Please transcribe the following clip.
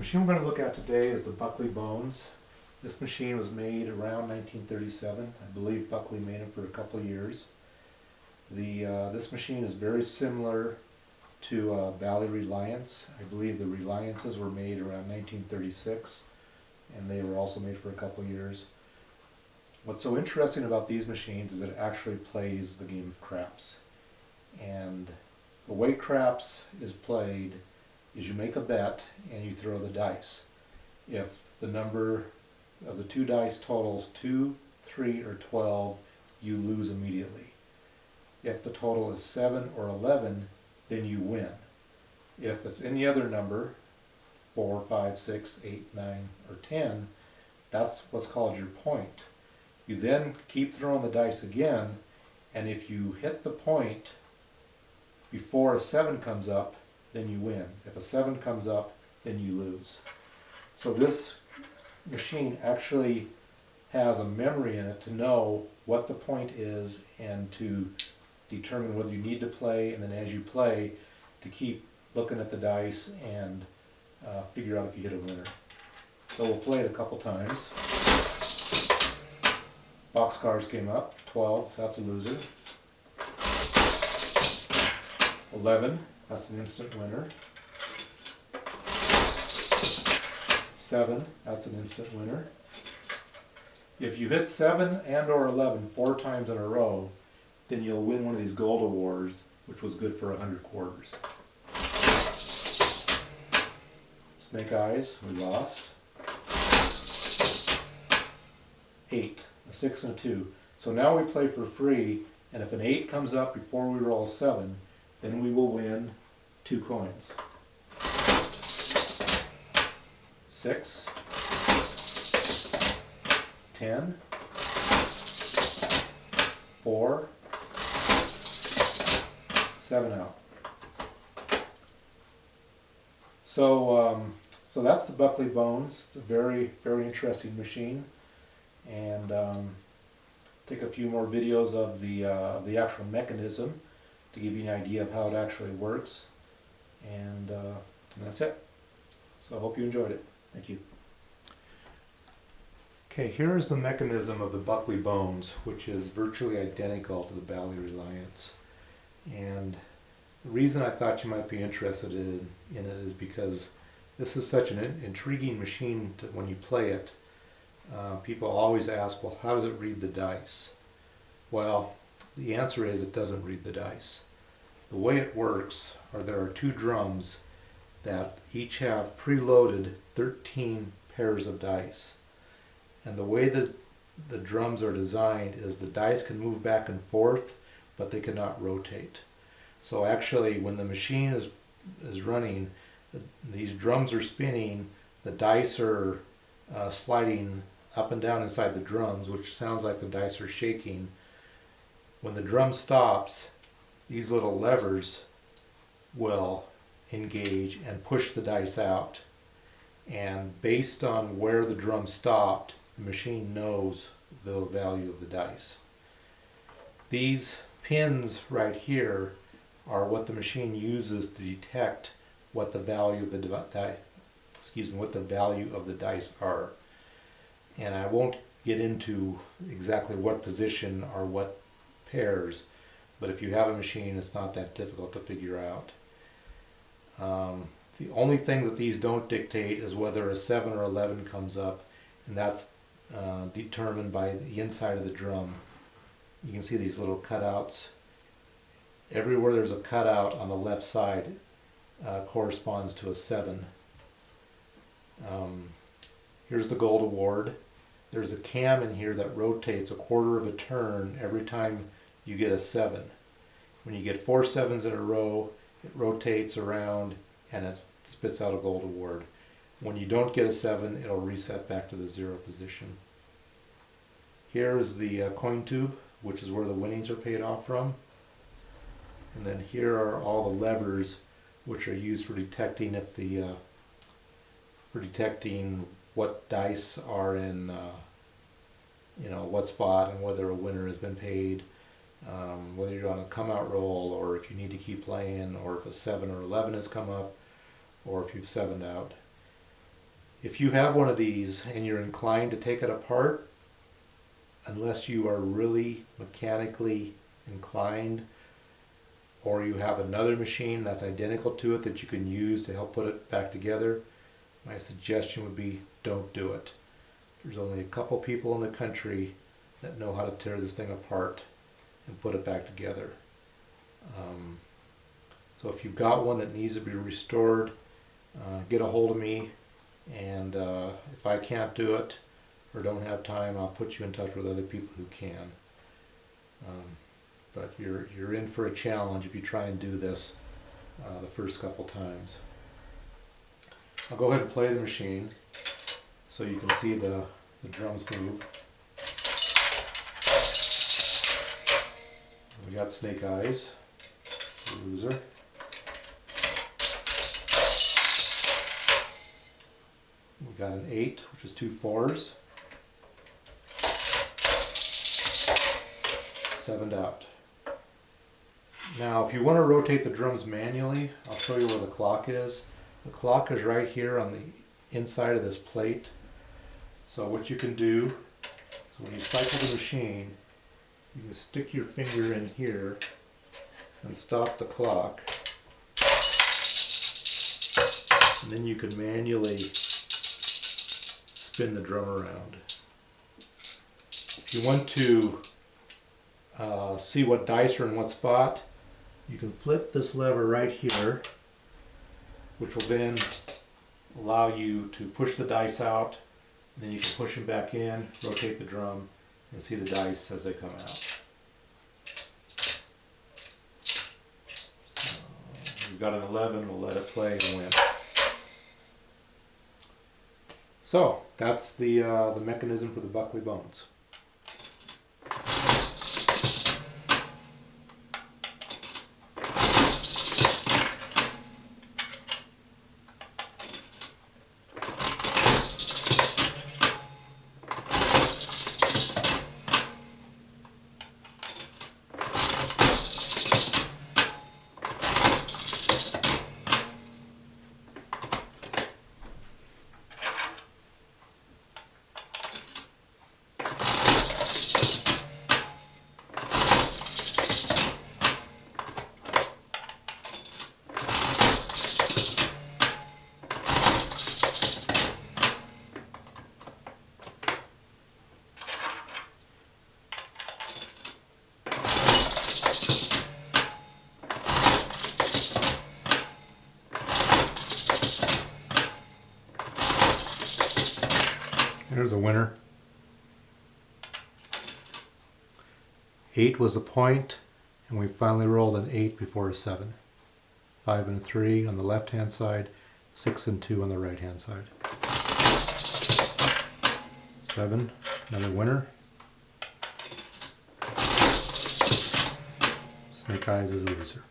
machine we're going to look at today is the Buckley Bones. This machine was made around 1937. I believe Buckley made it for a couple of years. This machine is very similar to Valley Reliance. I believe the Reliances were made around 1936, and they were also made for a couple of years. What's so interesting about these machines is that it actually plays the game of craps. And the way craps is played is you make a bet and you throw the dice. If the number of the two dice totals 2, 3, or 12, you lose immediately. If the total is 7 or 11, then you win. If it's any other number, 4, 5, 6, 8, 9, or 10, that's what's called your point. You then keep throwing the dice again, and if you hit the point before a 7 comes up, then you win. If a 7 comes up, then you lose. So this machine actually has a memory in it to know what the point is and to determine whether you need to play, and then as you play, to keep looking at the dice and figure out if you hit a winner. So we'll play it a couple times. Boxcars came up, 12, so that's a loser. 11, that's an instant winner. 7, that's an instant winner. If you hit 7 and or 11 4 times in a row, then you'll win one of these gold awards, which was good for 100 quarters. Snake Eyes, we lost. 8, a 6 and a 2. So now we play for free, and if an 8 comes up before we roll 7, then we will win 2 coins. 6, 10, 4, 7 out. So that's the Buckley Bones. It's a very, very interesting machine, and take a few more videos of the actual mechanism to give you an idea of how it actually works, and that's it. So I hope you enjoyed it. Thank you. Okay, here is the mechanism of the Buckley Bones, which is virtually identical to the Valley Reliance. And the reason I thought you might be interested in it is because this is such an intriguing machine when you play it. People always ask, well, how does it read the dice? Well, the answer is it doesn't read the dice. The way it works are there are 2 drums that each have preloaded 13 pairs of dice. And the way that the drums are designed is the dice can move back and forth, but they cannot rotate. So actually, when the machine is running, these drums are spinning, the dice are sliding up and down inside the drums, which sounds like the dice are shaking. When the drum stops, these little levers will engage and push the dice out. And based on where the drum stopped, the machine knows the value of the dice. These pins right here are what the machine uses to detect what the value of the value of the dice are. And I won't get into exactly what position or what pairs, but if you have a machine, it's not that difficult to figure out. The only thing that these don't dictate is whether a 7 or 11 comes up, and that's determined by the inside of the drum. You can see these little cutouts. Everywhere there's a cutout on the left side corresponds to a 7. Here's the gold award. There's a cam in here that rotates a quarter of a turn every time you get a 7. When you get 4 7s in a row, it rotates around and it spits out a gold award. When you don't get a 7, it'll reset back to the 0 position. Here is the coin tube, which is where the winnings are paid off from. And then here are all the levers, which are used for detecting if what dice are in what spot and whether a winner has been paid, whether you're on a come out roll or if you need to keep playing, or if a 7 or 11 has come up, or if you've 7'd out. If you have one of these and you're inclined to take it apart, unless you are really mechanically inclined, or you have another machine that's identical to it that you can use to help put it back together, my suggestion would be don't do it. There's only a couple people in the country that know how to tear this thing apart and put it back together. So if you've got one that needs to be restored, get a hold of me, and if I can't do it or don't have time, I'll put you in touch with other people who can. But you're in for a challenge if you try and do this the first couple times. I'll go ahead and play the machine so you can see the drums move. We got snake eyes, loser. We got an 8, which is 2 4s. 7'd out. Now, if you want to rotate the drums manually, I'll show you where the clock is. The clock is right here on the inside of this plate. So what you can do is when you cycle the machine, you can stick your finger in here and stop the clock. And then you can manually spin the drum around. If you want to see what dice are in what spot, you can flip this lever right here, which will then allow you to push the dice out, and then you can push them back in, rotate the drum, and see the dice as they come out. So we've got an 11, we'll let it play and win. So that's the mechanism for the Buckley Bones. There's a winner. 8 was the point, and we finally rolled an 8 before a 7. 5 and a 3 on the left hand side, 6 and 2 on the right hand side. 7, another winner. Snake eyes is a loser.